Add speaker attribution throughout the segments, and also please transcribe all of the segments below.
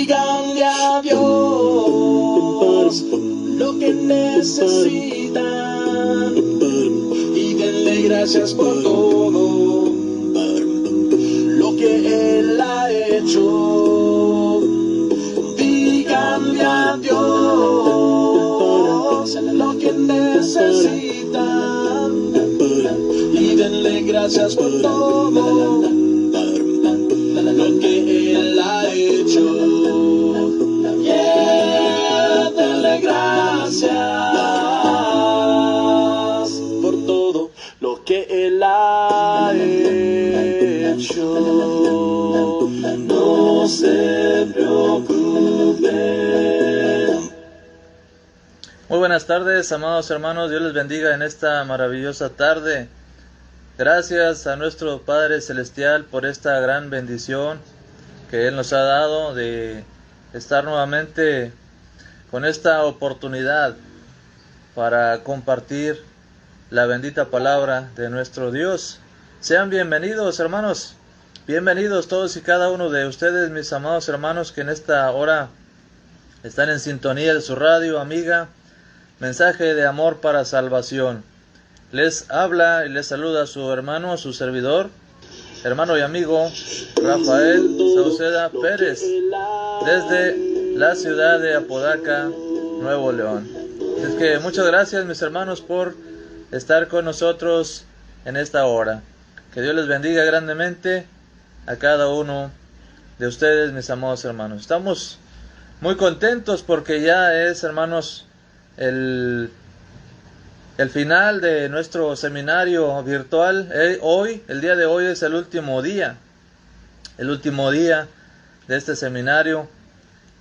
Speaker 1: Díganle a Dios lo que necesitan y denle gracias por todo lo que Él ha hecho. Díganle a Dios lo que necesitan y denle gracias por todo lo que Él ha hecho. Yeah, denle gracias por todo lo que Él ha hecho. No se preocupen.
Speaker 2: Muy buenas tardes, amados hermanos. Dios les bendiga en esta maravillosa tarde. Gracias a nuestro Padre Celestial por esta gran bendición que Él nos ha dado de estar nuevamente con esta oportunidad para compartir la bendita palabra de nuestro Dios. Sean bienvenidos, hermanos. Bienvenidos todos y cada uno de ustedes, mis amados hermanos, que en esta hora están en sintonía de su radio amiga, Mensaje de Amor para Salvación. Les habla y les saluda su hermano, su servidor, hermano y amigo Rafael Sauceda Pérez, desde la ciudad de Apodaca, Nuevo León. Es que muchas gracias, mis hermanos, por estar con nosotros en esta hora. Que Dios les bendiga grandemente a cada uno de ustedes, mis amados hermanos. Estamos muy contentos porque ya es, hermanos, el final de nuestro seminario virtual. El día de hoy es el último día de este seminario,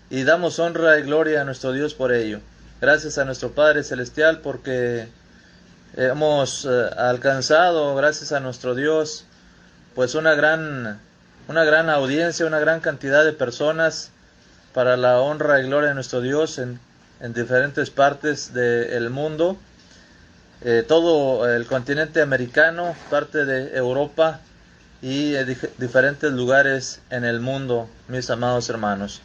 Speaker 2: y damos honra y gloria a nuestro Dios por ello. Gracias a nuestro Padre Celestial porque hemos alcanzado, gracias a nuestro Dios, pues una gran audiencia, una gran cantidad de personas para la honra y gloria de nuestro Dios en diferentes partes del mundo. Todo el continente americano, parte de Europa y diferentes lugares en el mundo, mis amados hermanos.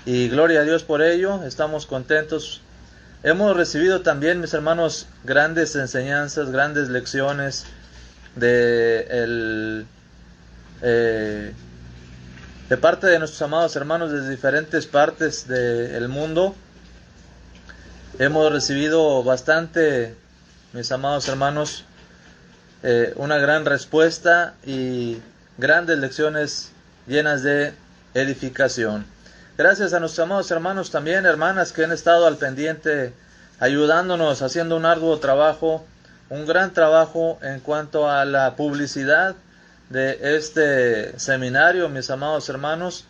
Speaker 2: Y gloria a Dios por ello, estamos contentos. Hemos recibido también, mis hermanos, grandes enseñanzas, grandes lecciones de parte de nuestros amados hermanos desde diferentes partes del mundo. Hemos recibido bastante, mis amados hermanos, una gran respuesta y grandes lecciones llenas de edificación. Gracias a nuestros amados hermanos también, hermanas, que han estado al pendiente, ayudándonos, haciendo un arduo trabajo, un gran trabajo en cuanto a la publicidad de este seminario, mis amados hermanos.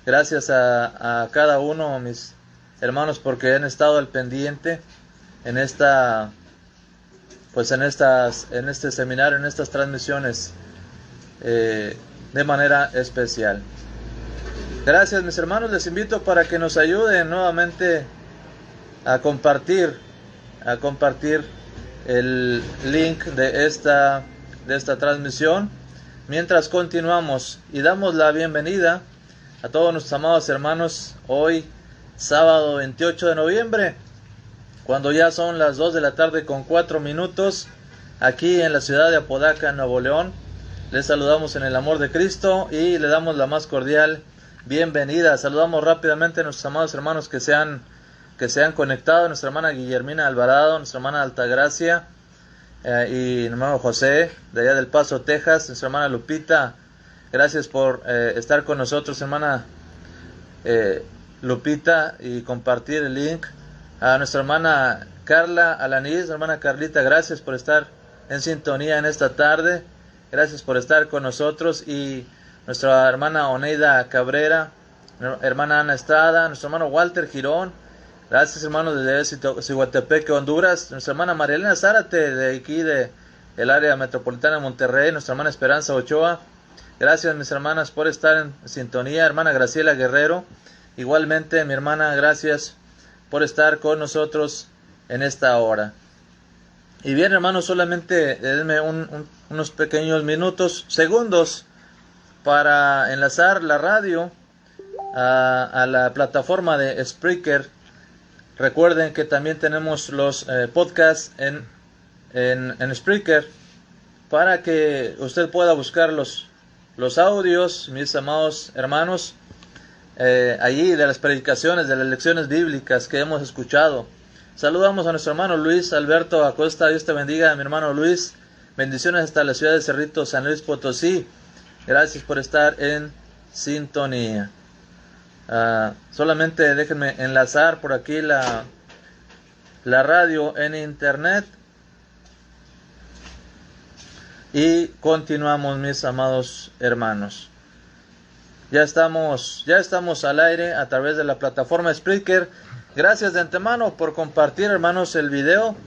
Speaker 2: Gracias a cada uno, mis hermanos, porque han estado al pendiente en este seminario, en estas transmisiones de manera especial. Gracias, mis hermanos. Les invito para que nos ayuden nuevamente a compartir el link de esta transmisión mientras continuamos, y damos la bienvenida a todos nuestros amados hermanos hoy, sábado 28 de noviembre, cuando ya son las 2 de la tarde con 4 minutos, aquí en la ciudad de Apodaca, Nuevo León. Les saludamos en el amor de Cristo y le damos la más cordial bienvenida. Saludamos rápidamente a nuestros amados hermanos que se han conectado, nuestra hermana Guillermina Alvarado, nuestra hermana Altagracia y mi hermano José, de allá del Paso, Texas, nuestra hermana Lupita. Gracias por estar con nosotros, hermana Lupita, y compartir el link. A nuestra hermana Carla Alanís, hermana Carlita, gracias por estar en sintonía en esta tarde. Gracias por estar con nosotros. Y nuestra hermana Oneida Cabrera, hermana Ana Estrada, nuestro hermano Walter Girón. Gracias, hermanos, desde Cihuatepeque, Honduras. Nuestra hermana Marielena Zárate, de aquí, de el área metropolitana de Monterrey. Nuestra hermana Esperanza Ochoa. Gracias, mis hermanas, por estar en sintonía. Hermana Graciela Guerrero. Igualmente, mi hermana, gracias por estar con nosotros en esta hora. Y bien, hermanos, solamente denme unos pequeños segundos para enlazar la radio a la plataforma de Spreaker. Recuerden que también tenemos los podcasts en Spreaker, para que usted pueda buscar los audios, mis amados hermanos, allí de las predicaciones, de las lecciones bíblicas que hemos escuchado. Saludamos a nuestro hermano Luis Alberto Acosta. Dios te bendiga, mi hermano Luis. Bendiciones hasta la ciudad de Cerrito, San Luis Potosí. Gracias por estar en sintonía. Solamente déjenme enlazar por aquí la radio en internet. Y continuamos, mis amados hermanos. Ya estamos al aire a través de la plataforma Spreaker. Gracias de antemano por compartir, hermanos, el video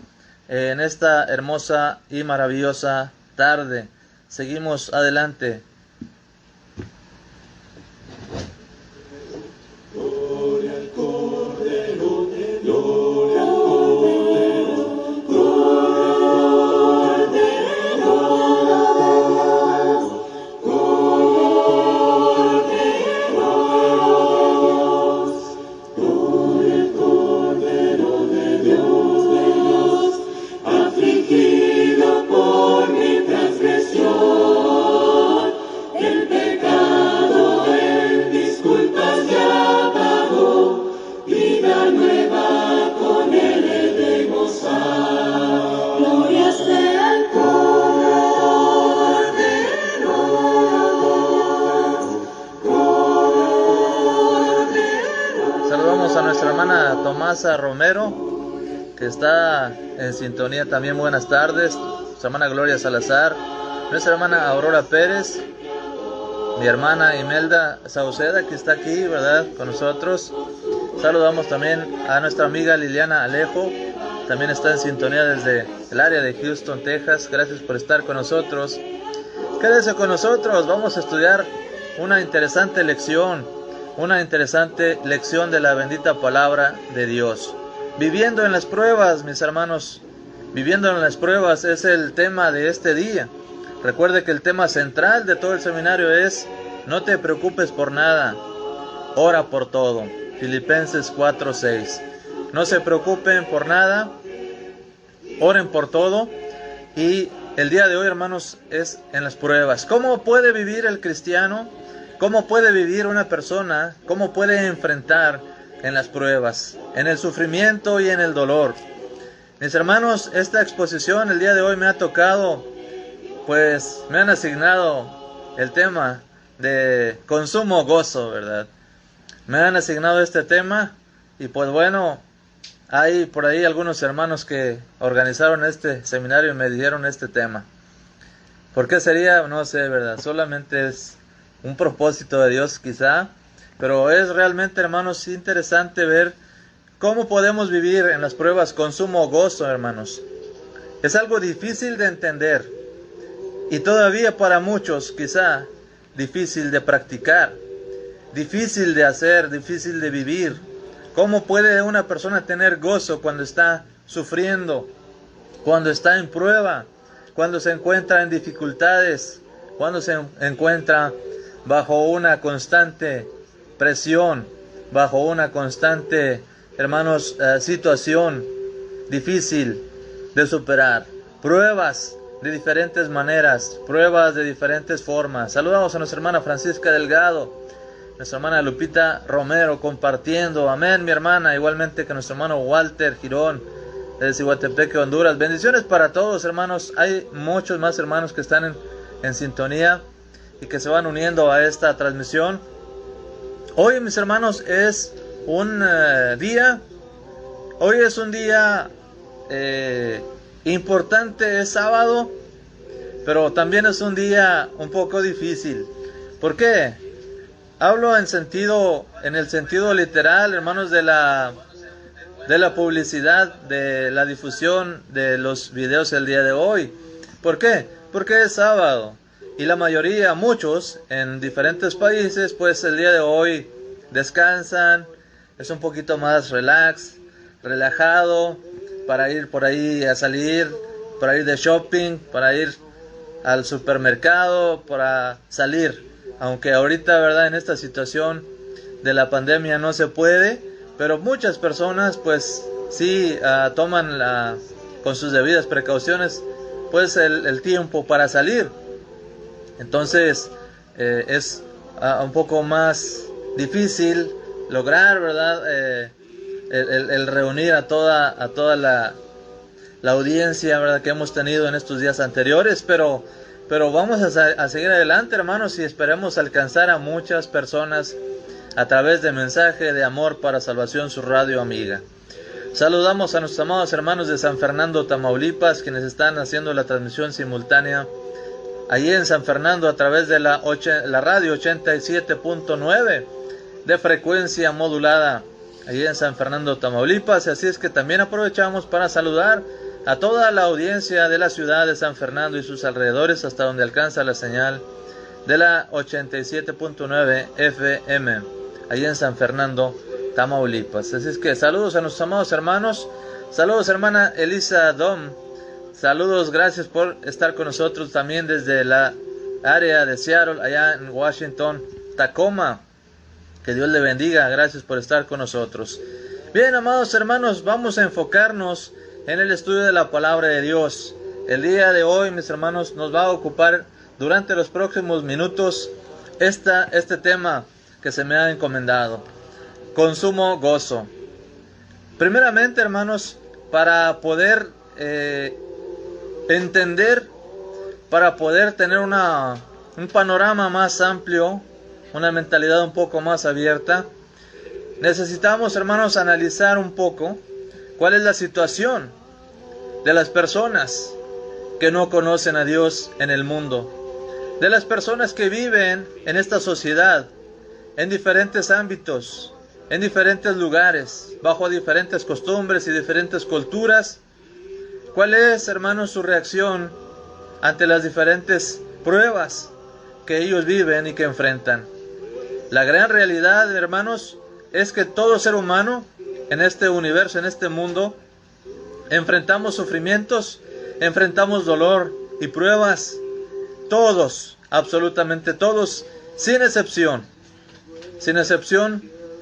Speaker 2: en esta hermosa y maravillosa tarde. Seguimos adelante.
Speaker 1: Gloria al Cordero, gloria al Cordero, gloria al Cordero de Dios, afligido por mi transgresión, el pecado en disculpas ya pagó, vida nueva con él he de gozar. Gloria sea al
Speaker 2: Saludamos a nuestra hermana Tomasa Romero, que está en sintonía también. Buenas tardes. Nuestra hermana Gloria Salazar, nuestra hermana Aurora Pérez, mi hermana Imelda Sauceda, que está aquí, ¿verdad?, con nosotros. Saludamos también a nuestra amiga Liliana Alejo, también está en sintonía desde el área de Houston, Texas. Gracias por estar con nosotros. Quédese con nosotros, vamos a estudiar una interesante lección de la bendita palabra de Dios. Viviendo en las pruebas, mis hermanos, viviendo en las pruebas es el tema de este día. Recuerde que el tema central de todo el seminario es: no te preocupes por nada, ora por todo. Filipenses 4:6. No se preocupen por nada, oren por todo. Y el día de hoy, hermanos, es en las pruebas. ¿Cómo puede vivir el cristiano? ¿Cómo puede vivir una persona? ¿Cómo puede enfrentar en las pruebas, en el sufrimiento y en el dolor? Mis hermanos, esta exposición el día de hoy me ha tocado, pues me han asignado el tema de consumo gozo, ¿verdad? Me han asignado este tema y pues bueno, hay por ahí algunos hermanos que organizaron este seminario y me dieron este tema. ¿Por qué sería? No sé, ¿verdad? Solamente es un propósito de Dios quizá, pero es realmente, hermanos, interesante ver cómo podemos vivir en las pruebas con sumo gozo, hermanos. Es algo difícil de entender y todavía para muchos quizá difícil de practicar, difícil de hacer, difícil de vivir. ¿Cómo puede una persona tener gozo cuando está sufriendo, cuando está en prueba, cuando se encuentra en dificultades, cuando se encuentra bajo una constante presión, bajo una constante, hermanos, situación difícil de superar? Pruebas de diferentes maneras, pruebas de diferentes formas. Saludamos a nuestra hermana Francisca Delgado, nuestra hermana Lupita Romero compartiendo. Amén, mi hermana. Igualmente que nuestro hermano Walter Girón de Cihuatepeque, Honduras. Bendiciones para todos, hermanos. Hay muchos más hermanos que están en sintonía y que se van uniendo a esta transmisión. Hoy, mis hermanos, es un día importante, es sábado, pero también es un día un poco difícil. ¿Por qué? Hablo en el sentido literal, hermanos, de la publicidad, de la difusión de los videos el día de hoy. ¿Por qué? Porque es sábado y la mayoría, muchos en diferentes países, pues el día de hoy descansan, es un poquito más relajado, para ir por ahí a salir, para ir de shopping, para ir al supermercado, para salir. Aunque ahorita, ¿verdad?, en esta situación de la pandemia no se puede, pero muchas personas pues sí toman con sus debidas precauciones pues el tiempo para salir. Entonces es un poco más difícil lograr, ¿verdad? El reunir a toda la audiencia, ¿verdad?, que hemos tenido en estos días anteriores, pero vamos a seguir adelante, hermanos, y esperemos alcanzar a muchas personas a través de Mensaje de Amor para Salvación, su radio amiga. Saludamos a nuestros amados hermanos de San Fernando, Tamaulipas, quienes están haciendo la transmisión simultánea allí en San Fernando a través de la radio 87.9 de frecuencia modulada, allí en San Fernando, Tamaulipas. Así es que también aprovechamos para saludar a toda la audiencia de la ciudad de San Fernando y sus alrededores, hasta donde alcanza la señal de la 87.9 FM, allí en San Fernando, Tamaulipas. Así es que saludos a nuestros amados hermanos. Saludos, hermana Elisa Dom. Saludos, gracias por estar con nosotros también desde la área de Seattle, allá en Washington, Tacoma. Que Dios le bendiga, gracias por estar con nosotros. Bien, amados hermanos, vamos a enfocarnos en el estudio de la palabra de Dios. El día de hoy, mis hermanos, nos va a ocupar durante los próximos minutos este tema que se me ha encomendado: con sumo gozo. Primeramente, hermanos, para poder entender, para poder tener un panorama más amplio, una mentalidad un poco más abierta, necesitamos, hermanos, analizar un poco cuál es la situación de las personas que no conocen a Dios en el mundo, de las personas que viven en esta sociedad, en diferentes ámbitos, en diferentes lugares, bajo diferentes costumbres y diferentes culturas. ¿Cuál es, hermanos, su reacción ante las diferentes pruebas que ellos viven y que enfrentan? La gran realidad, hermanos, es que todo ser humano en este universo, en este mundo, enfrentamos sufrimientos, enfrentamos dolor y pruebas. Todos, absolutamente todos, sin excepción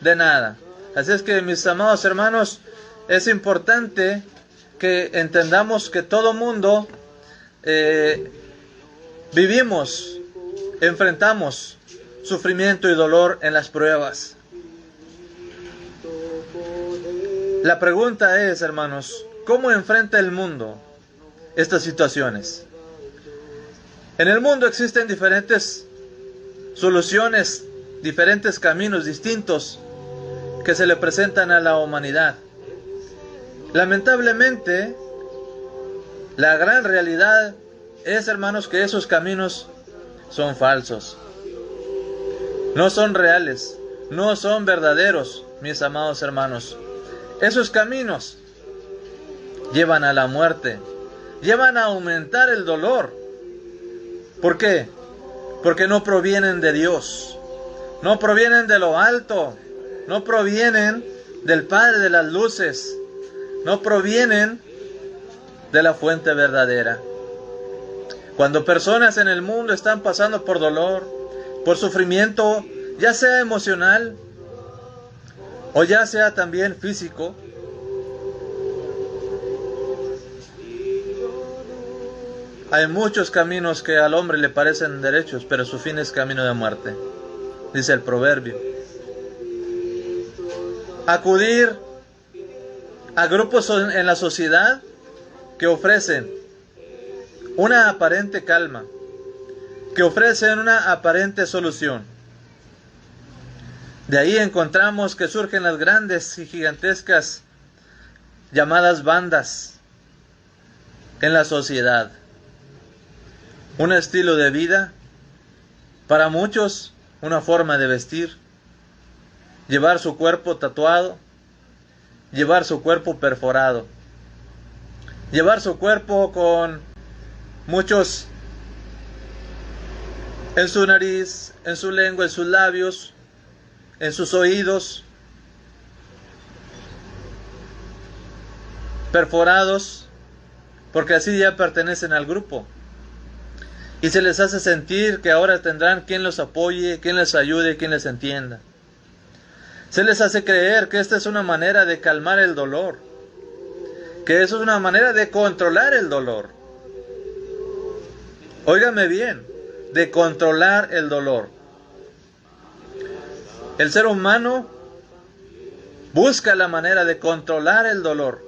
Speaker 2: de nada. Así es que, mis amados hermanos, es importante que entendamos que todo mundo enfrentamos sufrimiento y dolor en las pruebas. La pregunta es, hermanos, ¿cómo enfrenta el mundo estas situaciones? En el mundo existen diferentes soluciones, diferentes caminos distintos que se le presentan a la humanidad. Lamentablemente, la gran realidad es, hermanos, que esos caminos son falsos. No son reales, no son verdaderos, mis amados hermanos. Esos caminos llevan a la muerte, llevan a aumentar el dolor. ¿Por qué? Porque no provienen de Dios, no provienen de lo alto, no provienen del Padre de las luces, no provienen de la fuente verdadera. Cuando personas en el mundo están pasando por dolor, por sufrimiento, ya sea emocional o ya sea también físico, hay muchos caminos que al hombre le parecen derechos, pero su fin es camino de muerte, dice el proverbio. Acudir a grupos en la sociedad que ofrecen una aparente calma, que ofrecen una aparente solución. De ahí encontramos que surgen las grandes y gigantescas llamadas bandas en la sociedad. Un estilo de vida, para muchos una forma de vestir, llevar su cuerpo tatuado, llevar su cuerpo perforado, llevar su cuerpo con muchos en su nariz, en su lengua, en sus labios, en sus oídos, perforados, porque así ya pertenecen al grupo. Y se les hace sentir que ahora tendrán quien los apoye, quien les ayude, quien les entienda. Se les hace creer que esta es una manera de calmar el dolor, que eso es una manera de controlar el dolor. Óigame bien, de controlar el dolor. El ser humano busca la manera de controlar el dolor,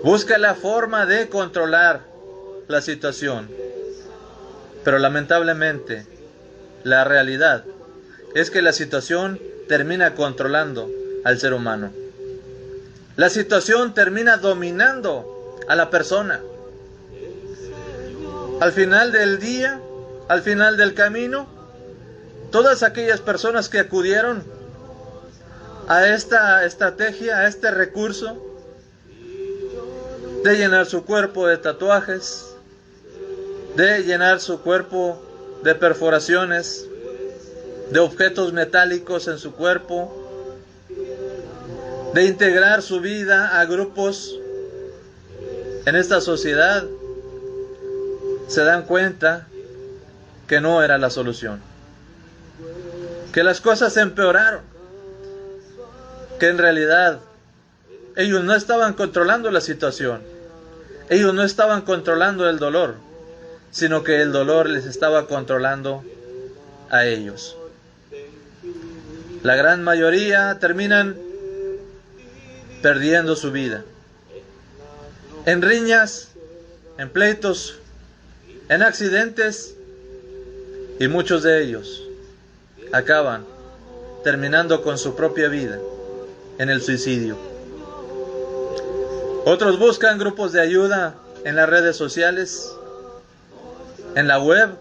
Speaker 2: busca la forma de controlar la situación, pero lamentablemente la realidad es que la situación termina controlando al ser humano. La situación termina dominando a la persona. Al final del día, al final del camino, todas aquellas personas que acudieron a esta estrategia, a este recurso de llenar su cuerpo de tatuajes, de llenar su cuerpo de perforaciones, de objetos metálicos en su cuerpo, de integrar su vida a grupos en esta sociedad, se dan cuenta que no era la solución, que las cosas se empeoraron, que en realidad ellos no estaban controlando la situación, ellos no estaban controlando el dolor, sino que el dolor les estaba controlando a ellos. La gran mayoría terminan perdiendo su vida en riñas, en pleitos, en accidentes, y muchos de ellos acaban terminando con su propia vida en el suicidio. Otros buscan grupos de ayuda en las redes sociales, en la web,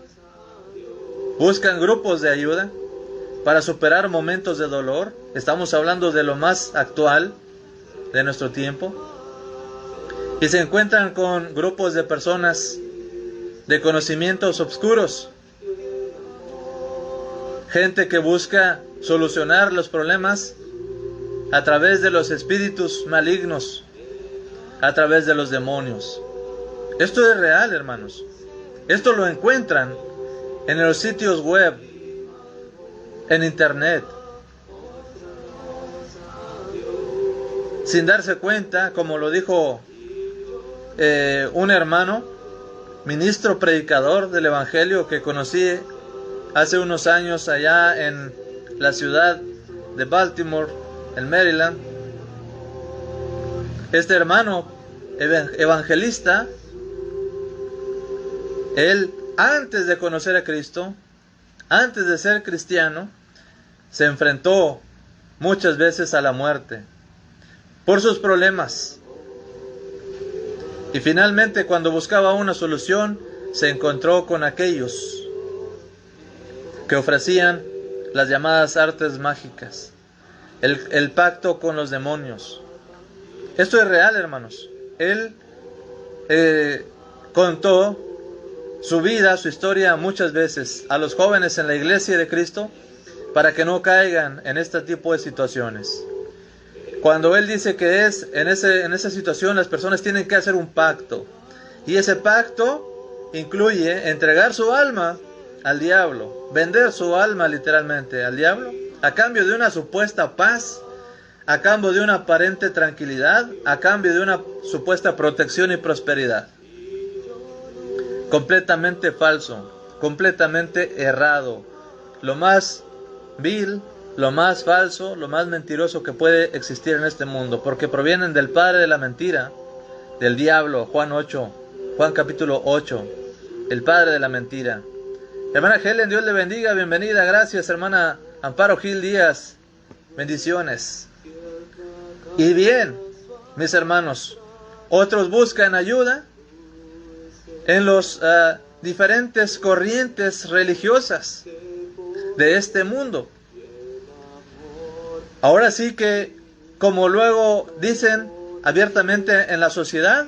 Speaker 2: buscan grupos de ayuda para superar momentos de dolor. Estamos hablando de lo más actual de nuestro tiempo. Y se encuentran con grupos de personas de conocimientos oscuros, gente que busca solucionar los problemas a través de los espíritus malignos, a través de los demonios. Esto es real, hermanos. Esto lo encuentran en los sitios web, en internet, sin darse cuenta, como lo dijo un hermano, ministro predicador del evangelio que conocí hace unos años allá en la ciudad de Baltimore, en Maryland. Este hermano evangelista, él, antes de conocer a Cristo, antes de ser cristiano, se enfrentó muchas veces a la muerte por sus problemas. Y finalmente, cuando buscaba una solución, se encontró con aquellos que ofrecían las llamadas artes mágicas, el pacto con los demonios. Esto es real, hermanos. Él contó su vida, su historia muchas veces a los jóvenes en la iglesia de Cristo para que no caigan en este tipo de situaciones. Cuando él dice que en esa situación las personas tienen que hacer un pacto, y ese pacto incluye entregar su alma al diablo, vender su alma literalmente al diablo, a cambio de una supuesta paz, a cambio de una aparente tranquilidad, a cambio de una supuesta protección y prosperidad. Completamente falso, completamente errado, lo más vil, lo más falso, lo más mentiroso que puede existir en este mundo, porque provienen del padre de la mentira, del diablo. Juan capítulo 8, el padre de la mentira. Hermana Helen, Dios le bendiga, bienvenida, gracias. Hermana Amparo Gil Díaz, bendiciones. Y bien, mis hermanos, otros buscan ayuda en los diferentes corrientes religiosas de este mundo. Ahora sí que, como luego dicen abiertamente en la sociedad,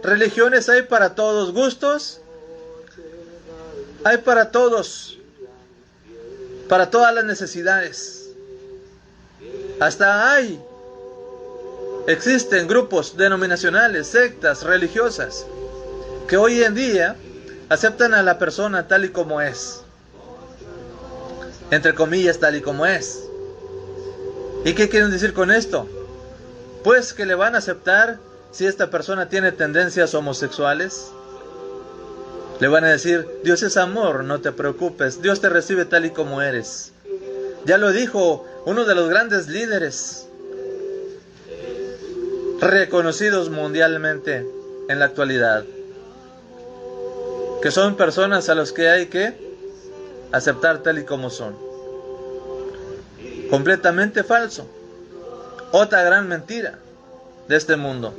Speaker 2: religiones hay para todos, gustos hay para todos, para todas las necesidades. Hasta existen grupos denominacionales, sectas religiosas, que hoy en día aceptan a la persona tal y como es, entre comillas, tal y como es. ¿Y qué quieren decir con esto? Pues que le van a aceptar si esta persona tiene tendencias homosexuales. Le van a decir, Dios es amor, no te preocupes, Dios te recibe tal y como eres. Ya lo dijo uno de los grandes líderes reconocidos mundialmente en la actualidad, que son personas a las que hay que aceptar tal y como son. Completamente falso. Otra gran mentira de este mundo.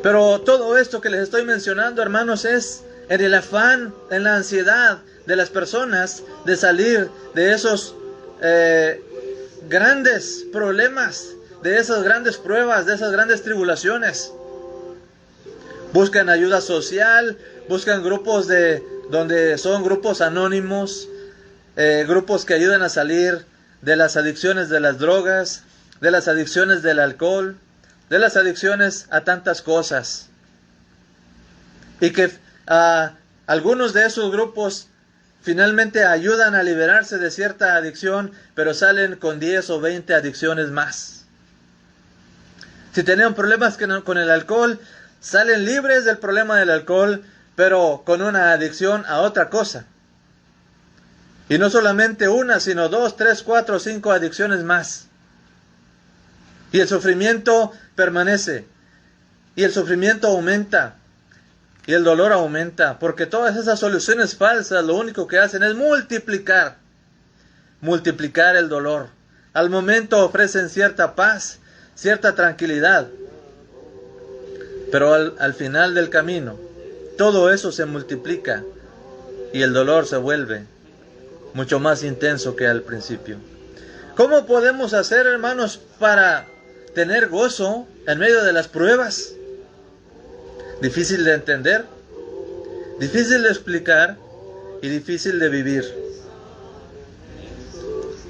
Speaker 2: Pero todo esto que les estoy mencionando, hermanos, es en el afán, en la ansiedad de las personas de salir de esos grandes problemas, de esas grandes pruebas, de esas grandes tribulaciones. Buscan ayuda social, buscan grupos donde son grupos anónimos, grupos que ayudan a salir de las adicciones de las drogas, de las adicciones del alcohol, de las adicciones a tantas cosas. Y que algunos de esos grupos finalmente ayudan a liberarse de cierta adicción, pero salen con 10 o 20 adicciones más. Si tenían problemas con el alcohol, salen libres del problema del alcohol, pero con una adicción a otra cosa. Y no solamente una, sino 2, 3, 4, 5 adicciones más. Y el sufrimiento permanece. Y el sufrimiento aumenta. Y el dolor aumenta. Porque todas esas soluciones falsas lo único que hacen es multiplicar. Multiplicar el dolor. Al momento ofrecen cierta paz, cierta tranquilidad. Pero al final del camino, todo eso se multiplica. Y el dolor se vuelve mucho más intenso que al principio. ¿Cómo podemos hacer, hermanos, para tener gozo en medio de las pruebas? Difícil de entender, difícil de explicar y difícil de vivir.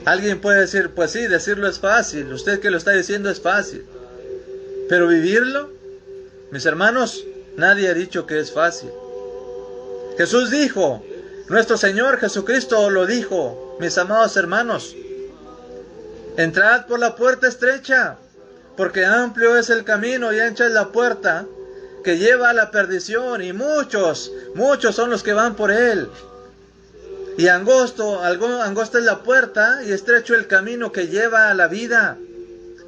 Speaker 2: Alguien puede decir, pues sí, decirlo es fácil, usted que lo está diciendo es fácil. Pero vivirlo, mis hermanos, nadie ha dicho que es fácil. Jesús dijo, nuestro Señor Jesucristo lo dijo, mis amados hermanos, entrad por la puerta estrecha, porque amplio es el camino y ancha es la puerta que lleva a la perdición, y muchos son los que van por él. Y angosta es la puerta y estrecho el camino que lleva a la vida,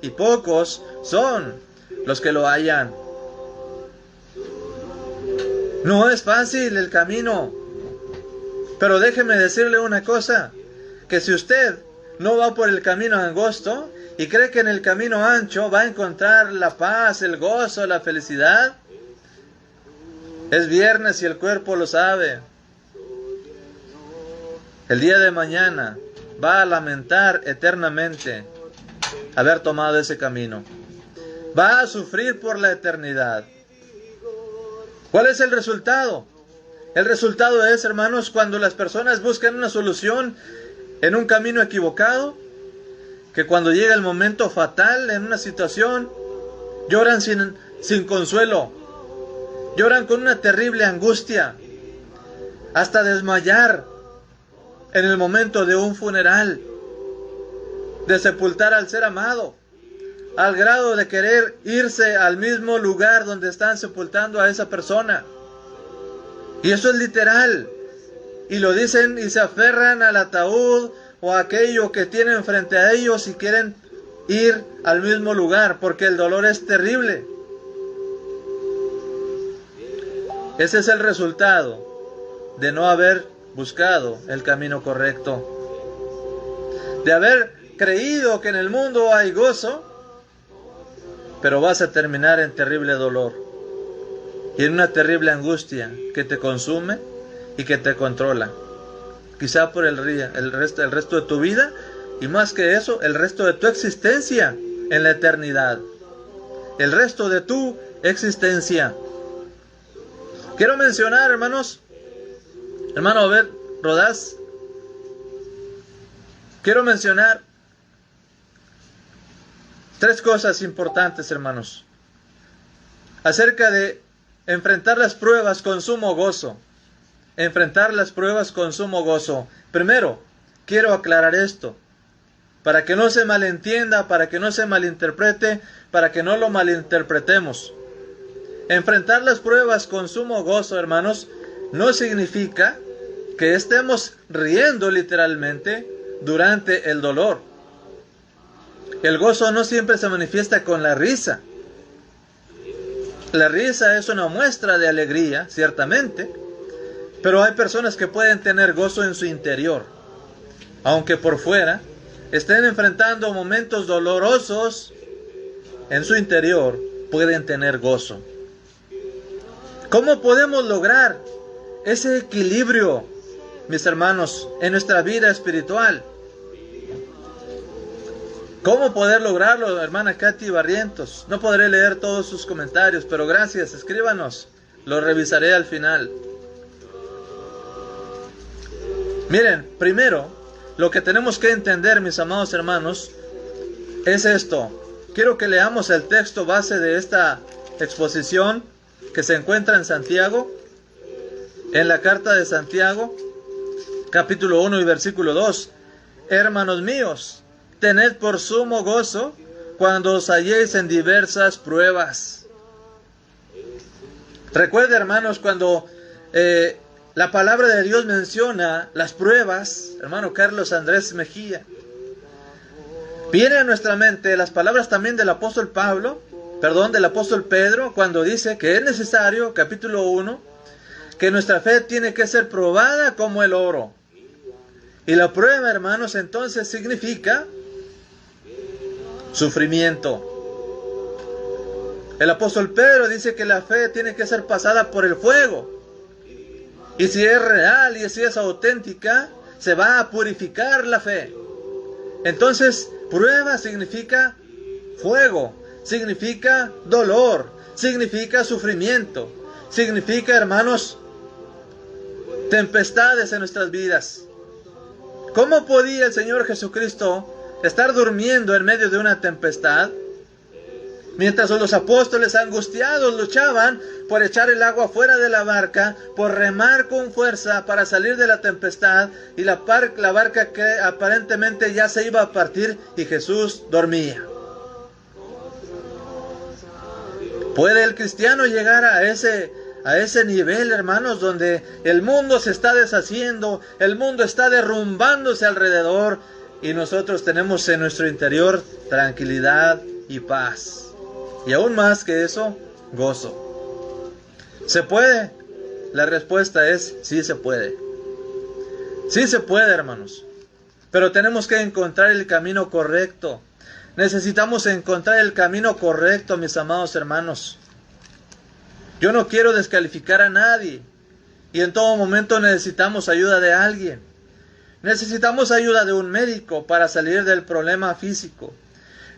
Speaker 2: y pocos son los que lo hallan. No es fácil el camino, pero déjeme decirle una cosa, que si usted no va por el camino angosto y cree que en el camino ancho va a encontrar la paz, el gozo, la felicidad, es viernes y el cuerpo lo sabe. El día de mañana va a lamentar eternamente haber tomado ese camino. Va a sufrir por la eternidad. ¿Cuál es el resultado? El resultado es, hermanos, cuando las personas buscan una solución en un camino equivocado, que cuando llega el momento fatal en una situación, lloran sin consuelo, lloran con una terrible angustia, hasta desmayar en el momento de un funeral, de sepultar al ser amado, al grado de querer irse al mismo lugar donde están sepultando a esa persona. Y eso es literal. Y lo dicen y se aferran al ataúd o a aquello que tienen frente a ellos y quieren ir al mismo lugar porque el dolor es terrible. Ese es el resultado de no haber buscado el camino correcto. De haber creído que en el mundo hay gozo, pero vas a terminar en terrible dolor y en una terrible angustia que te consume y que te controla. Quizá por el resto de tu vida, y más que eso, el resto de tu existencia en la eternidad. El resto de tu existencia. Quiero mencionar, hermanos, hermano Obed Rodás, quiero mencionar 3 cosas importantes, hermanos, acerca de enfrentar las pruebas con sumo gozo. Enfrentar las pruebas con sumo gozo. Primero, quiero aclarar esto, para que no se malentienda, para que no se malinterprete, para que no lo malinterpretemos. Enfrentar las pruebas con sumo gozo, hermanos, no significa que estemos riendo literalmente durante el dolor. El gozo no siempre se manifiesta con la risa. La risa es una muestra de alegría, ciertamente, pero hay personas que pueden tener gozo en su interior, aunque por fuera estén enfrentando momentos dolorosos. En su interior pueden tener gozo. ¿Cómo podemos lograr ese equilibrio, mis hermanos, en nuestra vida espiritual? ¿Cómo poder lograrlo, hermana Katy Barrientos? No podré leer todos sus comentarios, pero gracias, escríbanos. Lo revisaré al final. Miren, primero, lo que tenemos que entender, mis amados hermanos, es esto. Quiero que leamos el texto base de esta exposición que se encuentra en Santiago, en la carta de Santiago, capítulo 1 y versículo 2. Hermanos míos, tened por sumo gozo cuando os halléis en diversas pruebas. Recuerda, hermanos, cuando la palabra de Dios menciona las pruebas, hermano Carlos Andrés Mejía, viene a nuestra mente las palabras también del apóstol del apóstol Pedro, cuando dice que es necesario, capítulo 1, que nuestra fe tiene que ser probada como el oro. Y la prueba, hermanos, entonces significa sufrimiento. El apóstol Pedro dice que la fe tiene que ser pasada por el fuego. Y si es real y si es auténtica, se va a purificar la fe. Entonces, prueba significa fuego, significa dolor, significa sufrimiento, significa, hermanos, tempestades en nuestras vidas. ¿Cómo podía el Señor Jesucristo estar durmiendo en medio de una tempestad? Mientras los apóstoles angustiados luchaban por echar el agua fuera de la barca, por remar con fuerza para salir de la tempestad, y la barca que aparentemente ya se iba a partir, y Jesús dormía. ¿Puede el cristiano llegar a ese nivel, hermanos, donde el mundo se está deshaciendo, el mundo está derrumbándose alrededor, y nosotros tenemos en nuestro interior tranquilidad y paz? Y aún más que eso, gozo. ¿Se puede? La respuesta es sí se puede. Sí se puede, hermanos. Pero tenemos que encontrar el camino correcto. Necesitamos encontrar el camino correcto, mis amados hermanos. Yo no quiero descalificar a nadie. Y en todo momento necesitamos ayuda de alguien. Necesitamos ayuda de un médico para salir del problema físico.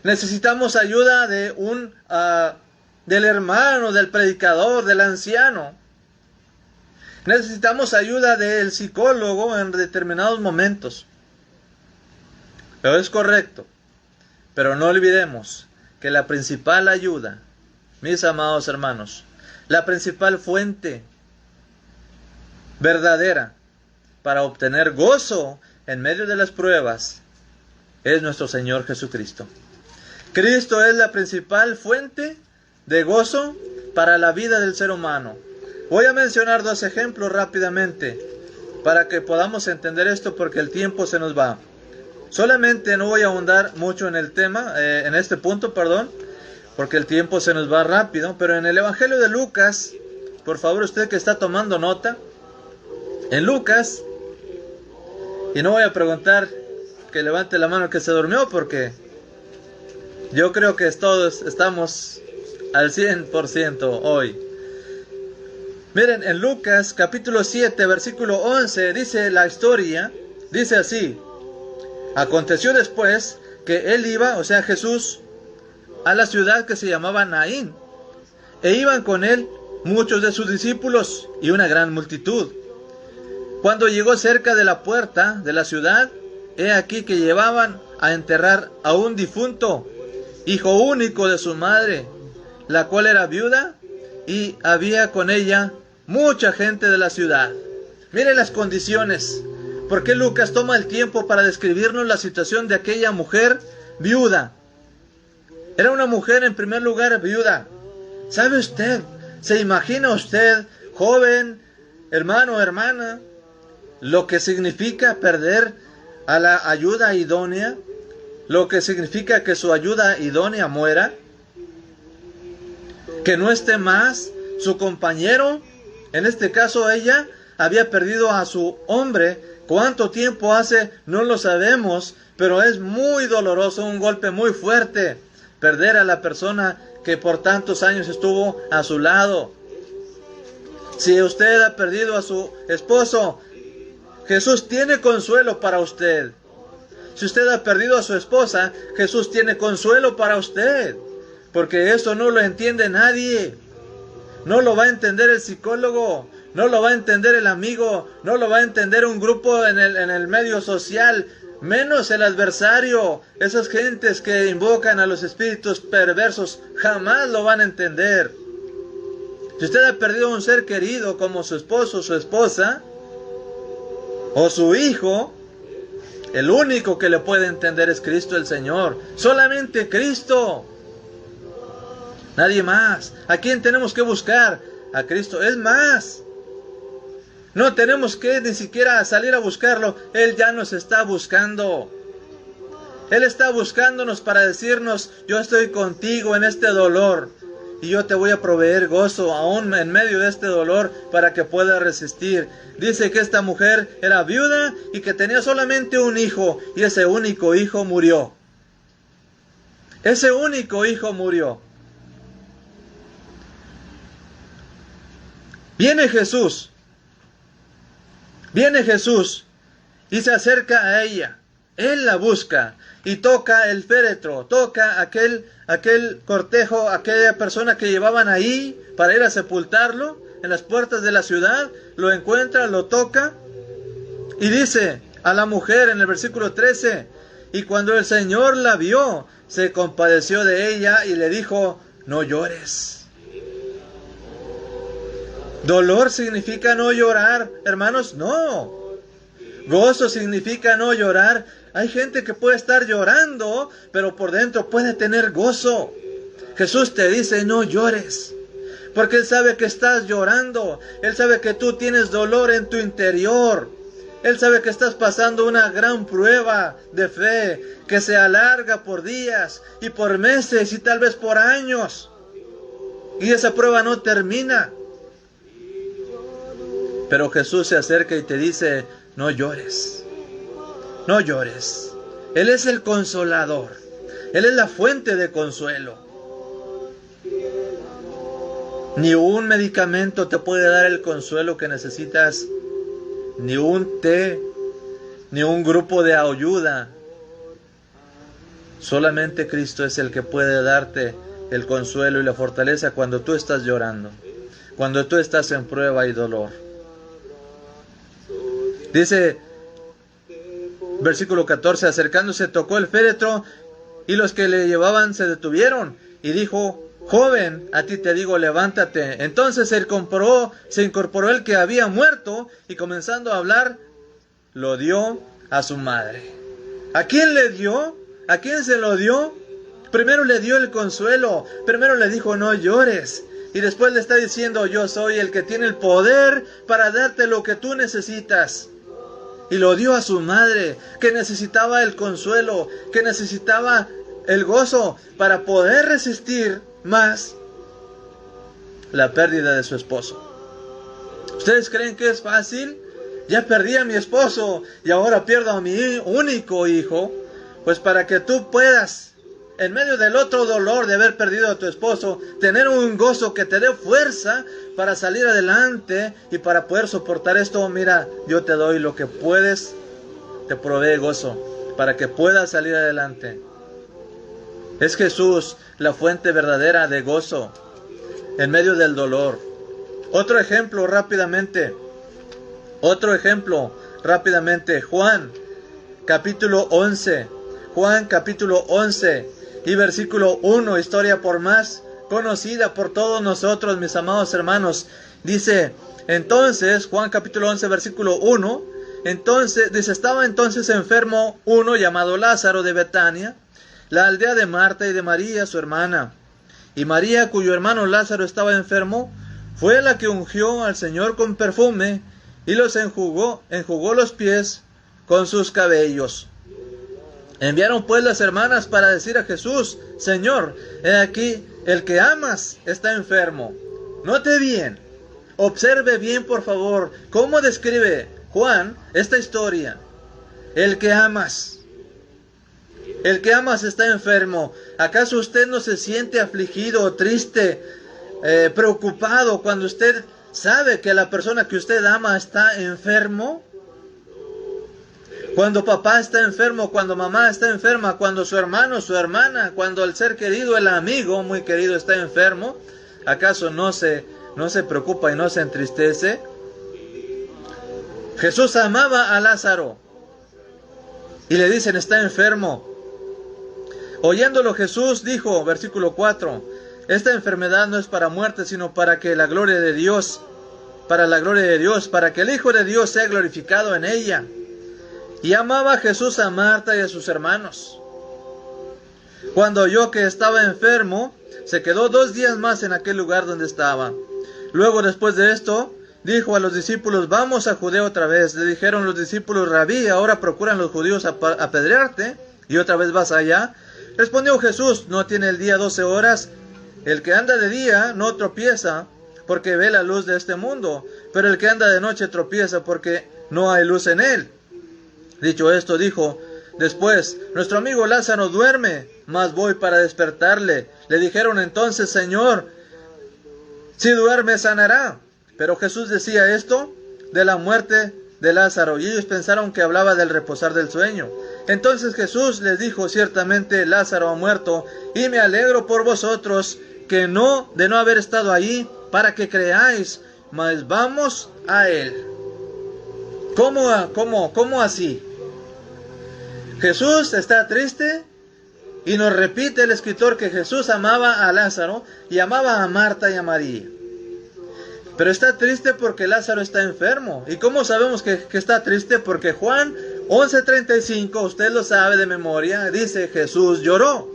Speaker 2: Necesitamos ayuda de del hermano, del predicador, del anciano. Necesitamos ayuda del psicólogo en determinados momentos. Pero es correcto. Pero no olvidemos que la principal ayuda, mis amados hermanos, la principal fuente verdadera para obtener gozo en medio de las pruebas es nuestro Señor Jesucristo. Cristo es la principal fuente de gozo para la vida del ser humano. Voy a mencionar dos ejemplos rápidamente para que podamos entender esto, porque el tiempo se nos va. Solamente no voy a ahondar mucho en el tema, en este punto, porque el tiempo se nos va rápido, pero en el Evangelio de Lucas, por favor, usted que está tomando nota, en Lucas, y no voy a preguntar que levante la mano que se durmió, porque yo creo que todos estamos al 100% hoy. Miren, en Lucas capítulo 7, versículo 11, dice la historia, dice así: aconteció después que él iba, o sea Jesús, a la ciudad que se llamaba Naín, e iban con él muchos de sus discípulos y una gran multitud. Cuando llegó cerca de la puerta de la ciudad, he aquí que llevaban a enterrar a un difunto, hijo único de su madre, la cual era viuda, y había con ella mucha gente de la ciudad. Miren las condiciones. ¿Por qué Lucas toma el tiempo para describirnos la situación de aquella mujer viuda? Era una mujer, en primer lugar, viuda. ¿Sabe usted? ¿Se imagina usted, joven, hermano o hermana, lo que significa perder a la ayuda idónea? ¿Lo que significa que su ayuda idónea muera? ¿Que no esté más su compañero? En este caso ella había perdido a su hombre. ¿Cuánto tiempo hace? No lo sabemos, pero es muy doloroso, un golpe muy fuerte, perder a la persona que por tantos años estuvo a su lado. Si usted ha perdido a su esposo, Jesús tiene consuelo para usted. Si usted ha perdido a su esposa, Jesús tiene consuelo para usted, porque eso no lo entiende nadie. No lo va a entender el psicólogo, no lo va a entender el amigo, no lo va a entender un grupo en el medio social, menos el adversario. Esas gentes que invocan a los espíritus perversos jamás lo van a entender. Si usted ha perdido a un ser querido como su esposo, su esposa o su hijo, el único que le puede entender es Cristo el Señor. Solamente Cristo. Nadie más. ¿A quién tenemos que buscar? A Cristo. Es más, no tenemos que ni siquiera salir a buscarlo. Él ya nos está buscando. Él está buscándonos para decirnos: yo estoy contigo en este dolor y yo te voy a proveer gozo aún en medio de este dolor para que puedas resistir. Dice que esta mujer era viuda y que tenía solamente un hijo, y ese único hijo murió. Ese único hijo murió. Viene Jesús y se acerca a ella. Él la busca y toca el féretro, toca aquel cortejo, aquella persona que llevaban ahí para ir a sepultarlo en las puertas de la ciudad. Lo encuentra, lo toca y dice a la mujer en el versículo 13: y cuando el Señor la vio, se compadeció de ella y le dijo: no llores. ¿Dolor significa no llorar, hermanos? No. ¿Gozo significa no llorar? Hay gente que puede estar llorando, pero por dentro puede tener gozo. Jesús te dice: no llores, porque Él sabe que estás llorando. Él sabe que tú tienes dolor en tu interior. Él sabe que estás pasando una gran prueba de fe que se alarga por días y por meses y tal vez por años. Y esa prueba no termina. Pero Jesús se acerca y te dice: no llores, no llores. Él es el consolador, Él es la fuente de consuelo. Ni un medicamento te puede dar el consuelo que necesitas, ni un té, ni un grupo de ayuda. Solamente Cristo es el que puede darte el consuelo y la fortaleza cuando tú estás llorando, cuando tú estás en prueba y dolor. Dice, versículo 14, acercándose tocó el féretro y los que le llevaban se detuvieron y dijo: joven, a ti te digo, levántate. Entonces se incorporó el que había muerto y comenzando a hablar, lo dio a su madre. ¿A quién le dio? ¿A quién se lo dio? Primero le dio el consuelo, primero le dijo: no llores. Y después le está diciendo: yo soy el que tiene el poder para darte lo que tú necesitas. Y lo dio a su madre, que necesitaba el consuelo, que necesitaba el gozo para poder resistir más la pérdida de su esposo. ¿Ustedes creen que es fácil? Ya perdí a mi esposo y ahora pierdo a mi único hijo. Pues para que tú puedas, en medio del otro dolor de haber perdido a tu esposo, tener un gozo que te dé fuerza para salir adelante y para poder soportar esto, mira, yo te doy lo que puedes, te provee gozo para que puedas salir adelante. Es Jesús la fuente verdadera de gozo en medio del dolor. Otro ejemplo rápidamente, Juan capítulo 11, y versículo 1, historia por más conocida por todos nosotros, mis amados hermanos. Dice entonces, Juan capítulo 11, versículo 1, estaba entonces enfermo uno llamado Lázaro de Betania, la aldea de Marta y de María, su hermana. Y María, cuyo hermano Lázaro estaba enfermo, fue la que ungió al Señor con perfume y los enjugó los pies con sus cabellos. Enviaron pues las hermanas para decir a Jesús: Señor, he aquí, el que amas está enfermo. Note bien, observe bien por favor, cómo describe Juan esta historia. El que amas está enfermo. ¿Acaso usted no se siente afligido, triste, preocupado cuando usted sabe que la persona que usted ama está enfermo? Cuando papá está enfermo, cuando mamá está enferma, cuando su hermano, su hermana, cuando el ser querido, el amigo muy querido está enfermo, ¿acaso no se preocupa y no se entristece? Jesús amaba a Lázaro y le dicen: está enfermo. Oyéndolo Jesús dijo, versículo 4, esta enfermedad no es para muerte, sino para que la gloria de Dios, para que el Hijo de Dios sea glorificado en ella. Y amaba Jesús a Marta y a sus hermanos. Cuando oyó que estaba enfermo, se quedó 2 días más en aquel lugar donde estaba. Luego, después de esto, dijo a los discípulos: vamos a Judea otra vez. Le dijeron los discípulos: Rabí, ahora procuran los judíos apedrearte, y otra vez vas allá. Respondió Jesús: ¿no tiene el día 12 horas? El que anda de día no tropieza, porque ve la luz de este mundo, pero el que anda de noche tropieza, porque no hay luz en él. Dicho esto, dijo después: nuestro amigo Lázaro duerme, mas voy para despertarle. Le dijeron entonces: Señor, si duerme sanará. Pero Jesús decía esto de la muerte de Lázaro, y ellos pensaron que hablaba del reposar del sueño. Entonces Jesús les dijo: ciertamente Lázaro ha muerto, y me alegro por vosotros de no haber estado allí, para que creáis, mas vamos a él. ¿Cómo así? Jesús está triste, y nos repite el escritor que Jesús amaba a Lázaro y amaba a Marta y a María. Pero está triste porque Lázaro está enfermo. ¿Y cómo sabemos que está triste? Porque Juan 11:35, usted lo sabe de memoria, dice: Jesús lloró.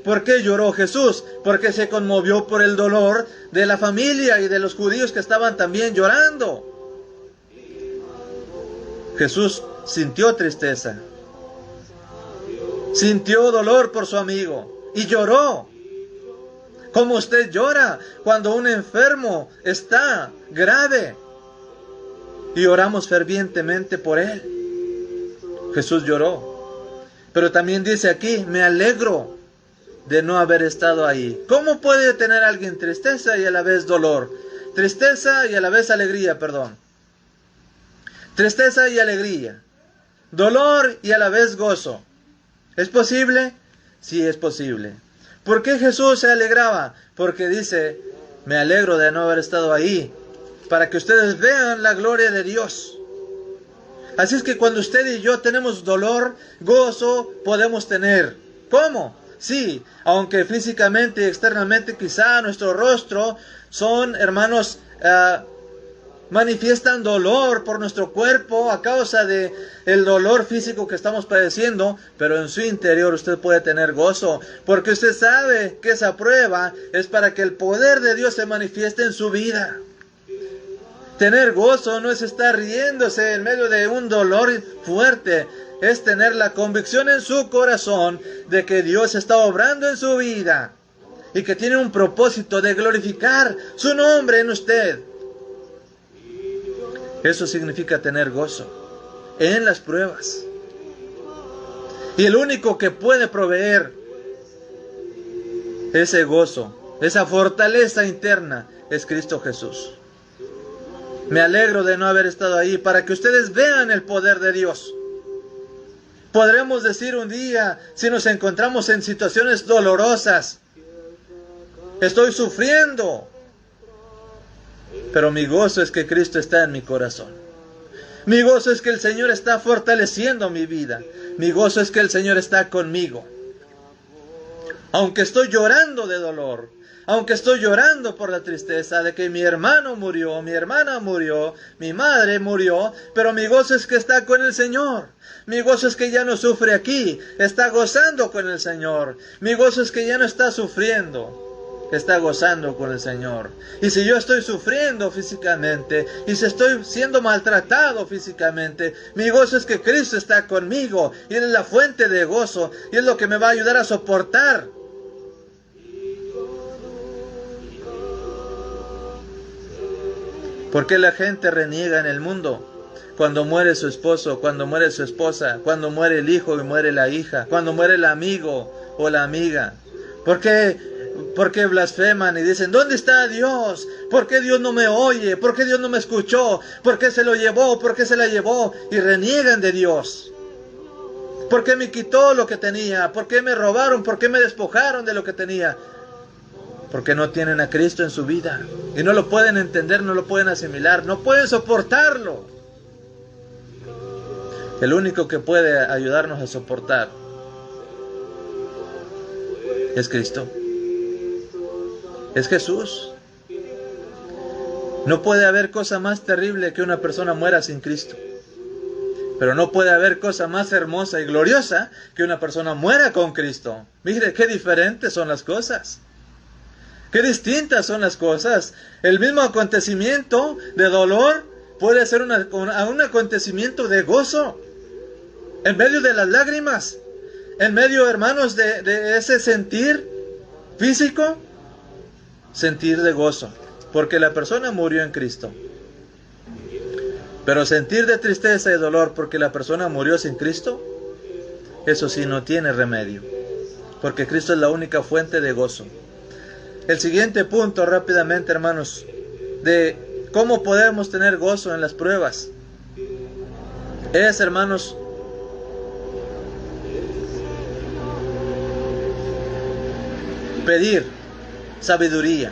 Speaker 2: ¿Por qué lloró Jesús? Porque se conmovió por el dolor de la familia y de los judíos que estaban también llorando. Jesús sintió tristeza, sintió dolor por su amigo y lloró. Como usted llora cuando un enfermo está grave y oramos fervientemente por él. Jesús lloró. Pero también dice aquí: me alegro de no haber estado ahí. ¿Cómo puede tener alguien tristeza y a la vez dolor? Tristeza y a la vez alegría, perdón. Tristeza y alegría. Dolor y a la vez gozo. ¿Es posible? Sí, es posible. ¿Por qué Jesús se alegraba? Porque dice: me alegro de no haber estado ahí, para que ustedes vean la gloria de Dios. Así es que cuando usted y yo tenemos dolor, gozo podemos tener. ¿Cómo? Sí, aunque físicamente y externamente quizá nuestro rostro son, hermanos, manifiestan dolor por nuestro cuerpo a causa de el dolor físico que estamos padeciendo, pero en su interior usted puede tener gozo, porque usted sabe que esa prueba es para que el poder de Dios se manifieste en su vida. Tener gozo no es estar riéndose en medio de un dolor fuerte, es tener la convicción en su corazón de que Dios está obrando en su vida y que tiene un propósito de glorificar su nombre en usted. Eso significa tener gozo en las pruebas. Y el único que puede proveer ese gozo, esa fortaleza interna, es Cristo Jesús. Me alegro de no haber estado ahí para que ustedes vean el poder de Dios. Podremos decir un día, si nos encontramos en situaciones dolorosas: estoy sufriendo, pero mi gozo es que Cristo está en mi corazón. Mi gozo es que el Señor está fortaleciendo mi vida. Mi gozo es que el Señor está conmigo. Aunque estoy llorando de dolor, aunque estoy llorando por la tristeza de que mi hermano murió, mi hermana murió, mi madre murió, pero mi gozo es que está con el Señor. Mi gozo es que ya no sufre aquí, está gozando con el Señor. Mi gozo es que ya no está sufriendo, que está gozando con el Señor. Y si yo estoy sufriendo físicamente, y si estoy siendo maltratado físicamente, mi gozo es que Cristo está conmigo, y Él es la fuente de gozo, y es lo que me va a ayudar a soportar. ¿Por qué la gente reniega en el mundo? Cuando muere su esposo, cuando muere su esposa, cuando muere el hijo y muere la hija, cuando muere el amigo o la amiga. ¿Por qué blasfeman y dicen, ¿dónde está Dios? ¿Por qué Dios no me oye? ¿Por qué Dios no me escuchó? ¿Por qué se lo llevó? ¿Por qué se la llevó? Y reniegan de Dios. ¿Por qué me quitó lo que tenía? ¿Por qué me robaron? ¿Por qué me despojaron de lo que tenía? Porque no tienen a Cristo en su vida. Y no lo pueden entender, no lo pueden asimilar, no pueden soportarlo. El único que puede ayudarnos a soportar es Cristo. Es Jesús. No puede haber cosa más terrible que una persona muera sin Cristo. Pero no puede haber cosa más hermosa y gloriosa que una persona muera con Cristo. Mire qué diferentes son las cosas. Qué distintas son las cosas. El mismo acontecimiento de dolor puede ser un acontecimiento de gozo. En medio de las lágrimas. En medio, hermanos, de ese sentir físico. Sentir de gozo. Porque la persona murió en Cristo. Pero sentir de tristeza y dolor porque la persona murió sin Cristo, eso sí no tiene remedio. Porque Cristo es la única fuente de gozo. El siguiente punto rápidamente, hermanos, de cómo podemos tener gozo en las pruebas, es, hermanos, pedir sabiduría.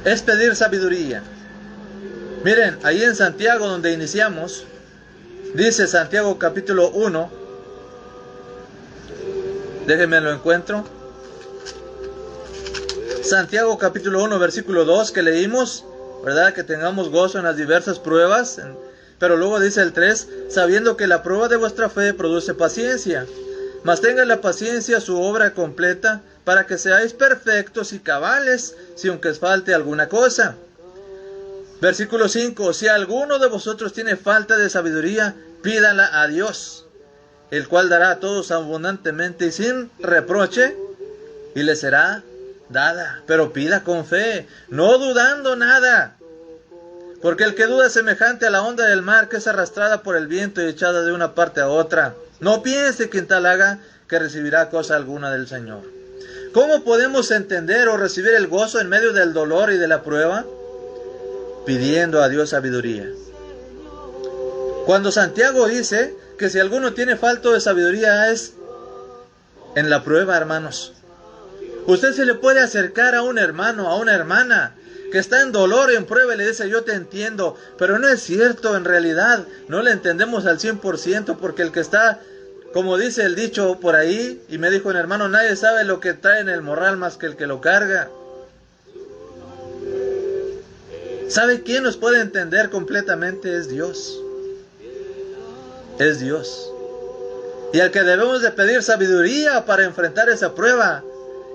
Speaker 2: Es pedir sabiduría. Miren, ahí en Santiago donde iniciamos, dice Santiago capítulo 1, déjenme lo encuentro. Santiago capítulo 1 versículo 2 que leímos, ¿verdad? Que tengamos gozo en las diversas pruebas, pero luego dice el 3, sabiendo que la prueba de vuestra fe produce paciencia, mas tenga la paciencia su obra completa, para que seáis perfectos y cabales, si aunque os falte alguna cosa. Versículo 5, si alguno de vosotros tiene falta de sabiduría, pídala a Dios, el cual dará a todos abundantemente y sin reproche, y le será dada. Pero pida con fe, no dudando nada. Porque el que duda es semejante a la onda del mar, que es arrastrada por el viento y echada de una parte a otra. No piense quien tal haga que recibirá cosa alguna del Señor. ¿Cómo podemos entender o recibir el gozo en medio del dolor y de la prueba? Pidiendo a Dios sabiduría. Cuando Santiago dice que si alguno tiene falta de sabiduría es en la prueba, hermanos. Usted se le puede acercar a un hermano, a una hermana que está en dolor y en prueba y le dice, yo te entiendo, pero no es cierto, en realidad no le entendemos al 100%, porque el que está, como dice el dicho por ahí, y me dijo un hermano, nadie sabe lo que trae en el morral más que el que lo carga. ¿Sabe quién nos puede entender completamente? Es Dios. Es Dios. Y al que debemos de pedir sabiduría para enfrentar esa prueba,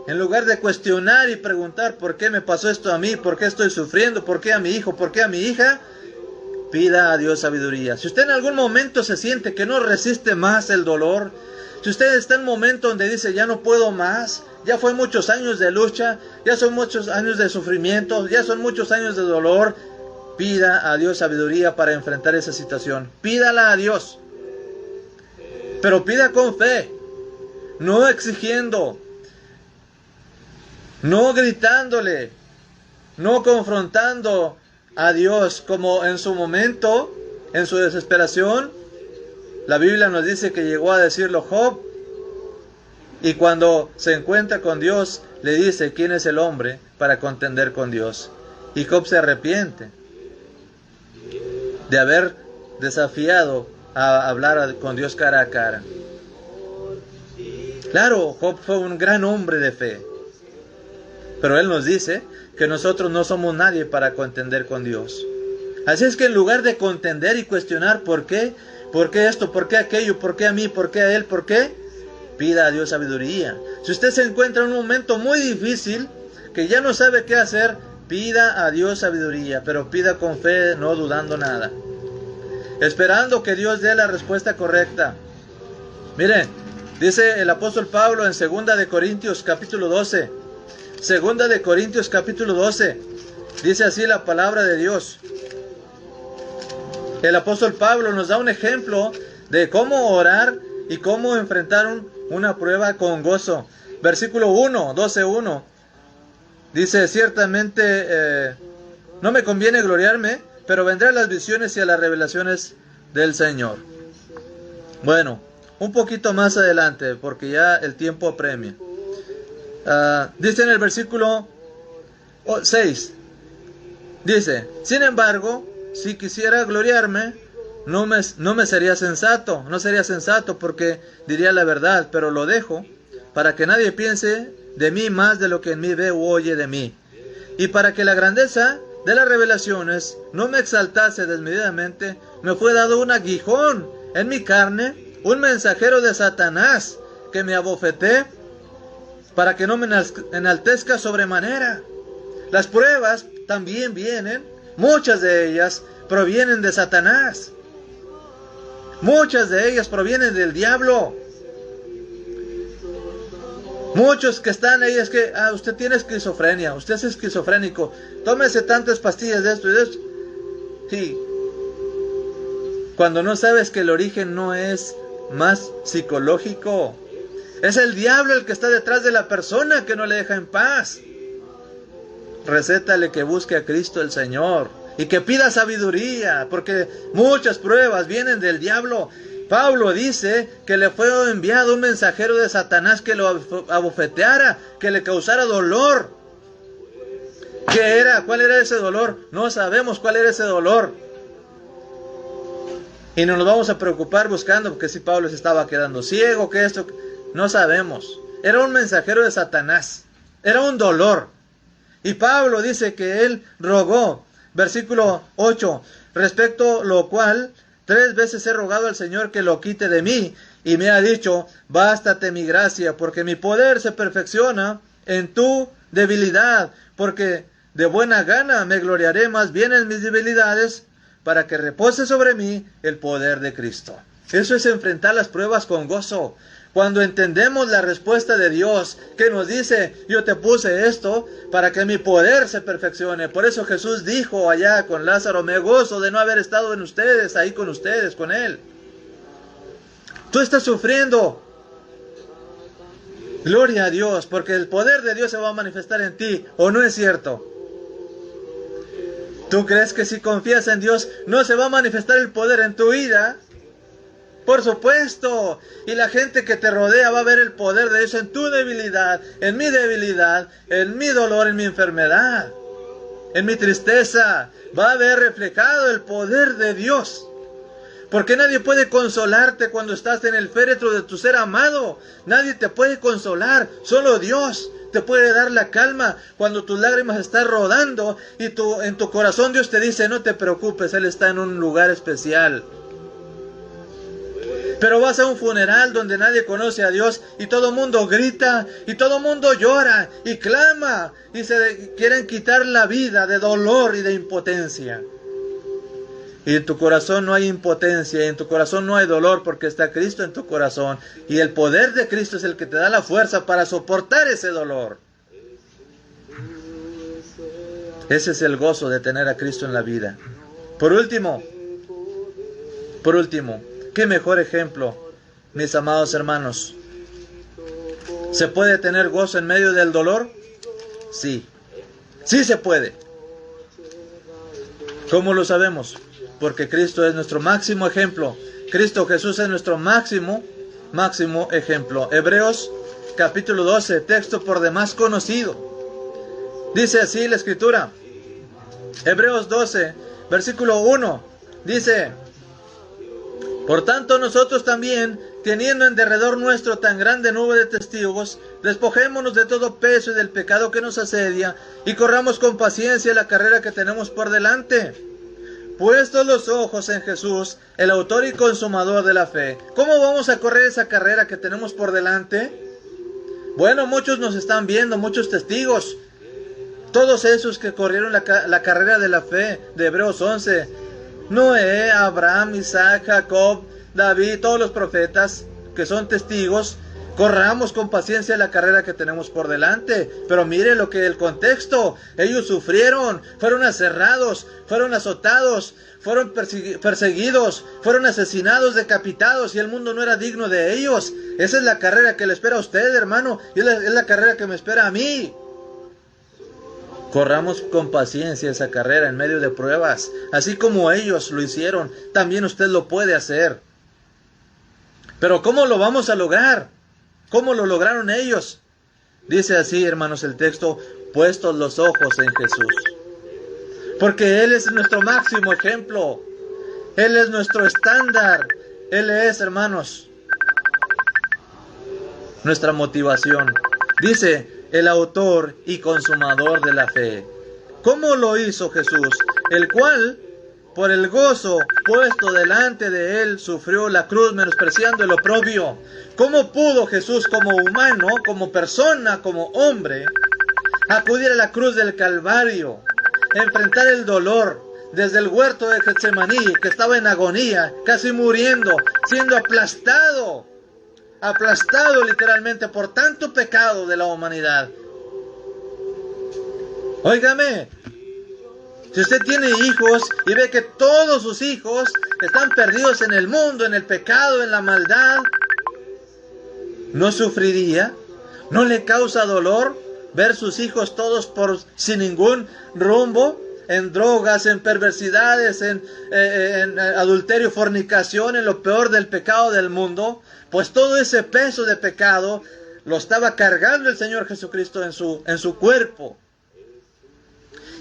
Speaker 2: en lugar de cuestionar y preguntar por qué me pasó esto a mí, por qué estoy sufriendo, por qué a mi hijo, por qué a mi hija, pida a Dios sabiduría. Si usted en algún momento se siente que no resiste más el dolor, si usted está en un momento donde dice ya no puedo más, ya fue muchos años de lucha, ya son muchos años de sufrimiento, ya son muchos años de dolor, pida a Dios sabiduría para enfrentar esa situación. Pídala a Dios, pero pida con fe, no exigiendo, no gritándole, no confrontando a Dios como en su momento, en su desesperación. La Biblia nos dice que llegó a decirlo Job, y cuando se encuentra con Dios, le dice quién es el hombre para contender con Dios. Y Job se arrepiente de haber desafiado a hablar con Dios cara a cara. Claro, Job fue un gran hombre de fe. Pero él nos dice que nosotros no somos nadie para contender con Dios. Así es que en lugar de contender y cuestionar por qué esto, por qué aquello, por qué a mí, por qué a él, por qué, pida a Dios sabiduría. Si usted se encuentra en un momento muy difícil, que ya no sabe qué hacer, pida a Dios sabiduría, pero pida con fe, no dudando nada, esperando que Dios dé la respuesta correcta. Miren, dice el apóstol Pablo en 2 de Corintios capítulo 12, 2 de Corintios capítulo 12, dice así la palabra de Dios. El apóstol Pablo nos da un ejemplo de cómo orar y cómo enfrentar una prueba con gozo. Versículo 1, 12:1. Dice, ciertamente no me conviene gloriarme, pero vendré a las visiones y a las revelaciones del Señor. Bueno, un poquito más adelante, porque ya el tiempo apremia. Dice en el versículo 6, dice, sin embargo, si quisiera gloriarme, no me sería sensato, no sería sensato porque diría la verdad, pero lo dejo para que nadie piense de mí más de lo que en mí ve o oye de mí, y para que la grandeza de las revelaciones no me exaltase desmedidamente, me fue dado un aguijón en mi carne, un mensajero de Satanás que me abofeté para que no me enaltezca sobremanera. Las pruebas también vienen, muchas de ellas provienen de Satanás, muchas de ellas provienen del diablo. Muchos que están ahí es que, usted tiene esquizofrenia, usted es esquizofrénico, tómese tantas pastillas de esto y de esto. Sí, cuando no sabes que el origen no es más psicológico, es el diablo el que está detrás de la persona que no le deja en paz. Recétale que busque a Cristo el Señor y que pida sabiduría, porque muchas pruebas vienen del diablo. Pablo dice que le fue enviado un mensajero de Satanás que lo abofeteara, que le causara dolor. ¿Qué era? ¿Cuál era ese dolor? No sabemos cuál era ese dolor. Y no nos vamos a preocupar buscando, porque si Pablo se estaba quedando ciego, que esto, no sabemos. Era un mensajero de Satanás, era un dolor. Y Pablo dice que él rogó, versículo 8, respecto lo cual 3 veces he rogado al Señor que lo quite de mí, y me ha dicho, bástate mi gracia, porque mi poder se perfecciona en tu debilidad, porque de buena gana me gloriaré más bien en mis debilidades, para que repose sobre mí el poder de Cristo. Eso es enfrentar las pruebas con gozo. Cuando entendemos la respuesta de Dios, que nos dice, yo te puse esto para que mi poder se perfeccione. Por eso Jesús dijo allá con Lázaro, me gozo de no haber estado en ustedes, ahí con ustedes, con él. Tú estás sufriendo. Gloria a Dios, porque el poder de Dios se va a manifestar en ti, ¿o no es cierto? ¿Tú crees que si confías en Dios no se va a manifestar el poder en tu vida? Por supuesto, y la gente que te rodea va a ver el poder de Dios en tu debilidad, en mi dolor, en mi enfermedad, en mi tristeza. Va a ver reflejado el poder de Dios. Porque nadie puede consolarte cuando estás en el féretro de tu ser amado. Nadie te puede consolar, solo Dios te puede dar la calma cuando tus lágrimas están rodando y en tu corazón Dios te dice, no te preocupes, Él está en un lugar especial. Pero vas a un funeral donde nadie conoce a Dios y todo el mundo grita y todo el mundo llora y clama y se quieren quitar la vida de dolor y de impotencia. Y en tu corazón no hay impotencia, y en tu corazón no hay dolor porque está Cristo en tu corazón. Y el poder de Cristo es el que te da la fuerza para soportar ese dolor. Ese es el gozo de tener a Cristo en la vida. Por último, ¿qué mejor ejemplo, mis amados hermanos? ¿Se puede tener gozo en medio del dolor? Sí, sí se puede. ¿Cómo lo sabemos? Porque Cristo es nuestro máximo ejemplo. Cristo Jesús es nuestro máximo ejemplo. Hebreos capítulo 12, texto por demás conocido. Dice así la Escritura. Hebreos 12, versículo 1. Dice, por tanto nosotros también, teniendo en derredor nuestro tan grande nube de testigos, despojémonos de todo peso y del pecado que nos asedia, y corramos con paciencia la carrera que tenemos por delante. Puestos los ojos en Jesús, el autor y consumador de la fe. ¿Cómo vamos a correr esa carrera que tenemos por delante? Bueno, muchos nos están viendo, muchos testigos. Todos esos que corrieron la carrera de la fe, de Hebreos 11. Noé, Abraham, Isaac, Jacob, David, todos los profetas que son testigos. Corramos con paciencia la carrera que tenemos por delante. Pero mire lo que el contexto. Ellos sufrieron, fueron aserrados, fueron azotados, fueron perseguidos, fueron asesinados, decapitados, y el mundo no era digno de ellos. Esa es la carrera que le espera a usted, hermano, y es la carrera que me espera a mí. Corramos con paciencia esa carrera en medio de pruebas. Así como ellos lo hicieron, también usted lo puede hacer. Pero ¿cómo lo vamos a lograr? ¿Cómo lo lograron ellos? Dice así, hermanos, el texto: puestos los ojos en Jesús. Porque Él es nuestro máximo ejemplo. Él es nuestro estándar. Él es, hermanos, nuestra motivación. Dice: el autor y consumador de la fe. ¿Cómo lo hizo Jesús? El cual, por el gozo puesto delante de él, sufrió la cruz, menospreciando el oprobio. ¿Cómo pudo Jesús, como humano, como persona, como hombre, acudir a la cruz del Calvario, enfrentar el dolor desde el huerto de Getsemaní, que estaba en agonía, casi muriendo, siendo aplastado literalmente por tanto pecado de la humanidad? Óigame, si usted tiene hijos y ve que todos sus hijos están perdidos en el mundo, en el pecado, en la maldad, ¿no sufriría? ¿No le causa dolor ver sus hijos todos sin ningún rumbo? En drogas, en perversidades, en adulterio, fornicación, en lo peor del pecado del mundo. Pues todo ese peso de pecado lo estaba cargando el Señor Jesucristo en su cuerpo.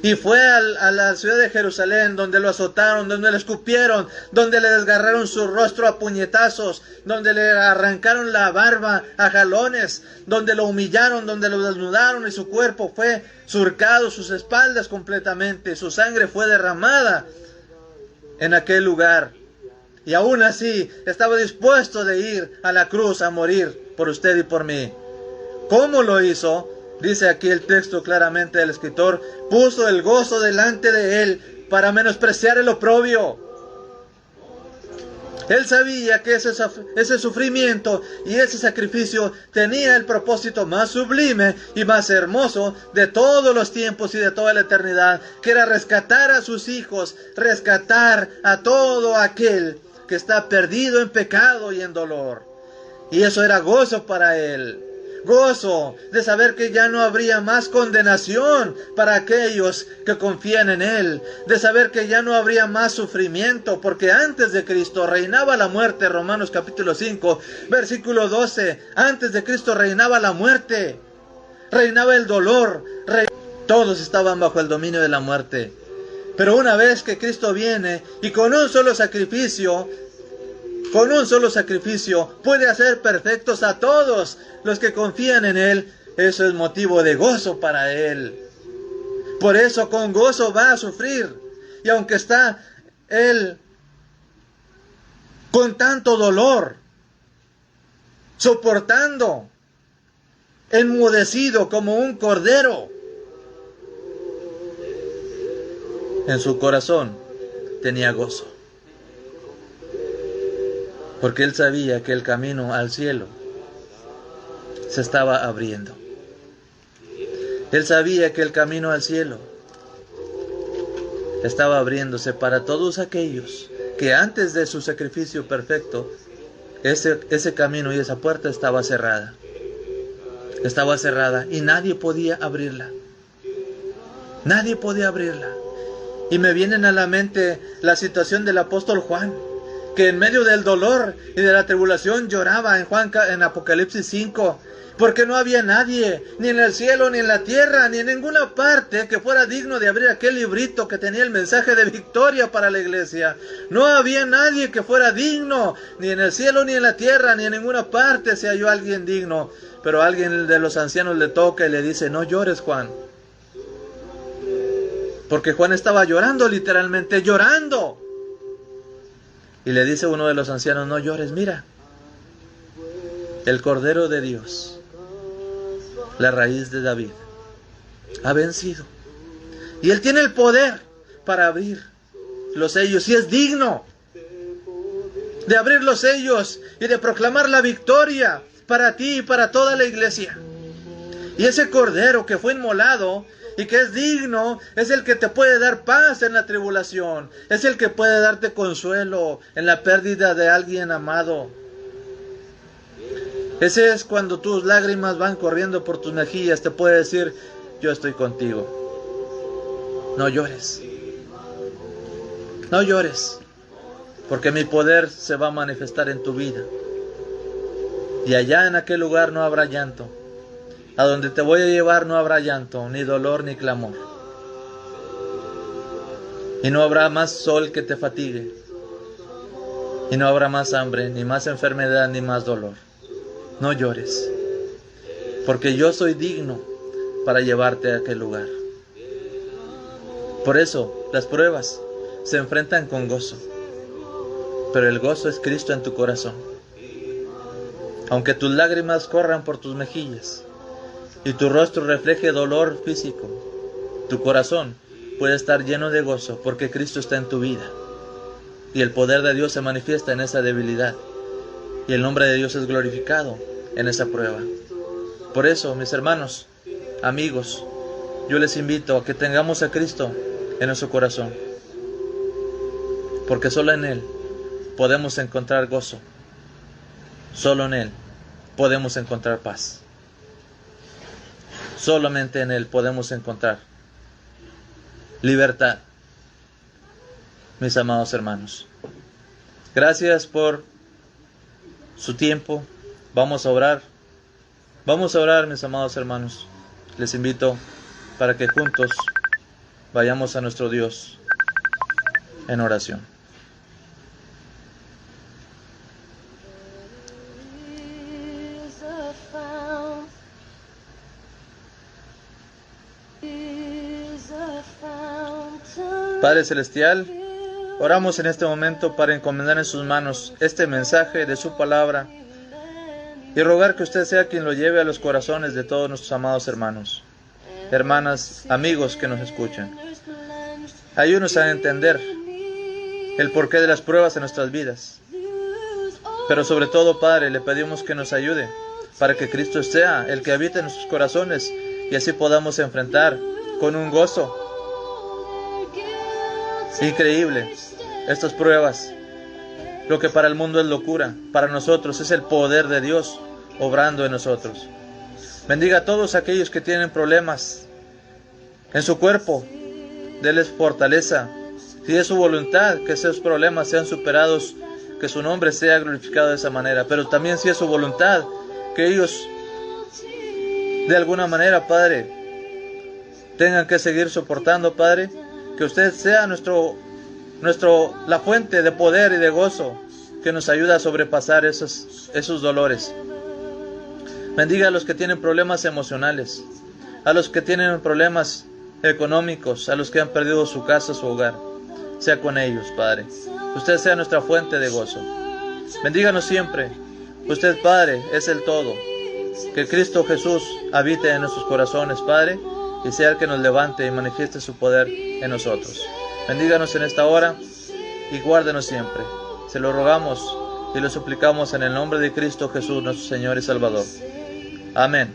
Speaker 2: Y fue a la ciudad de Jerusalén, donde lo azotaron, donde le escupieron, donde le desgarraron su rostro a puñetazos, donde le arrancaron la barba a jalones, donde lo humillaron, donde lo desnudaron, y su cuerpo fue surcado, sus espaldas completamente, su sangre fue derramada en aquel lugar. Y aún así estaba dispuesto de ir a la cruz a morir por usted y por mí. ¿Cómo lo hizo? Dice aquí el texto claramente del escritor: puso el gozo delante de él para menospreciar el oprobio. Él sabía que ese sufrimiento y ese sacrificio tenía el propósito más sublime y más hermoso de todos los tiempos y de toda la eternidad, que era rescatar a sus hijos, rescatar a todo aquel que está perdido en pecado y en dolor. Y eso era gozo para él. Gozo de saber que ya no habría más condenación para aquellos que confían en Él. De saber que ya no habría más sufrimiento, porque antes de Cristo reinaba la muerte. Romanos capítulo 5, versículo 12. Antes de Cristo reinaba la muerte. Reinaba el dolor. Todos estaban bajo el dominio de la muerte. Pero una vez que Cristo viene y con un solo sacrificio puede hacer perfectos a todos los que confían en Él, eso es motivo de gozo para Él. Por eso con gozo va a sufrir. Y aunque está Él con tanto dolor, soportando, enmudecido como un cordero, en su corazón tenía gozo. Porque Él sabía que el camino al cielo se estaba abriendo. Él sabía que el camino al cielo estaba abriéndose para todos aquellos que antes de su sacrificio perfecto, ese camino y esa puerta estaba cerrada. Estaba cerrada y nadie podía abrirla. Nadie podía abrirla. Y me vienen a la mente la situación del apóstol Juan, que en medio del dolor y de la tribulación lloraba en Apocalipsis 5, porque no había nadie, ni en el cielo, ni en la tierra, ni en ninguna parte que fuera digno de abrir aquel librito que tenía el mensaje de victoria para la iglesia. No había nadie que fuera digno, ni en el cielo, ni en la tierra, ni en ninguna parte se halló alguien digno. Pero alguien de los ancianos le toca y le dice: no llores, Juan. Porque Juan estaba llorando, literalmente llorando. Y le dice uno de los ancianos: no llores, mira, el Cordero de Dios, la raíz de David, ha vencido. Y Él tiene el poder para abrir los sellos. Y es digno de abrir los sellos y de proclamar la victoria para ti y para toda la iglesia. Y ese Cordero que fue inmolado y que es digno, es el que te puede dar paz en la tribulación. Es el que puede darte consuelo en la pérdida de alguien amado. Ese es cuando tus lágrimas van corriendo por tus mejillas. Te puede decir: yo estoy contigo. No llores. No llores. Porque mi poder se va a manifestar en tu vida. Y allá en aquel lugar no habrá llanto. A donde te voy a llevar no habrá llanto, ni dolor, ni clamor. Y no habrá más sol que te fatigue. Y no habrá más hambre, ni más enfermedad, ni más dolor. No llores, porque yo soy digno para llevarte a aquel lugar. Por eso las pruebas se enfrentan con gozo, pero el gozo es Cristo en tu corazón. Aunque tus lágrimas corran por tus mejillas y tu rostro refleje dolor físico, tu corazón puede estar lleno de gozo, porque Cristo está en tu vida. Y el poder de Dios se manifiesta en esa debilidad. Y el nombre de Dios es glorificado en esa prueba. Por eso, mis hermanos, amigos, yo les invito a que tengamos a Cristo en nuestro corazón. Porque solo en Él podemos encontrar gozo. Solo en Él podemos encontrar paz. Solamente en Él podemos encontrar libertad. Mis amados hermanos, gracias por su tiempo. Vamos a orar. Vamos a orar, mis amados hermanos. Les invito para que juntos vayamos a nuestro Dios en oración. Padre Celestial, oramos en este momento para encomendar en sus manos este mensaje de su palabra y rogar que usted sea quien lo lleve a los corazones de todos nuestros amados hermanos, hermanas, amigos que nos escuchan. Ayúdanos a entender el porqué de las pruebas en nuestras vidas. Pero sobre todo, Padre, le pedimos que nos ayude para que Cristo sea el que habite en nuestros corazones y así podamos enfrentar con un gozo increíble estas pruebas. Lo que para el mundo es locura, para nosotros es el poder de Dios obrando en nosotros. Bendiga a todos aquellos que tienen problemas en su cuerpo. Denles fortaleza. Si es su voluntad que esos problemas sean superados, que su nombre sea glorificado de esa manera. Pero también si es su voluntad que ellos de alguna manera, Padre, tengan que seguir soportando, Padre, que usted sea la fuente de poder y de gozo que nos ayuda a sobrepasar esos dolores. Bendiga a los que tienen problemas emocionales, a los que tienen problemas económicos, a los que han perdido su casa, su hogar. Sea con ellos, Padre. Usted sea nuestra fuente de gozo. Bendíganos siempre. Usted, Padre, es el todo. Que Cristo Jesús habite en nuestros corazones, Padre, y sea el que nos levante y manifieste su poder en nosotros. Bendíganos en esta hora y guárdenos siempre. Se lo rogamos y lo suplicamos en el nombre de Cristo Jesús, nuestro Señor y Salvador. Amén.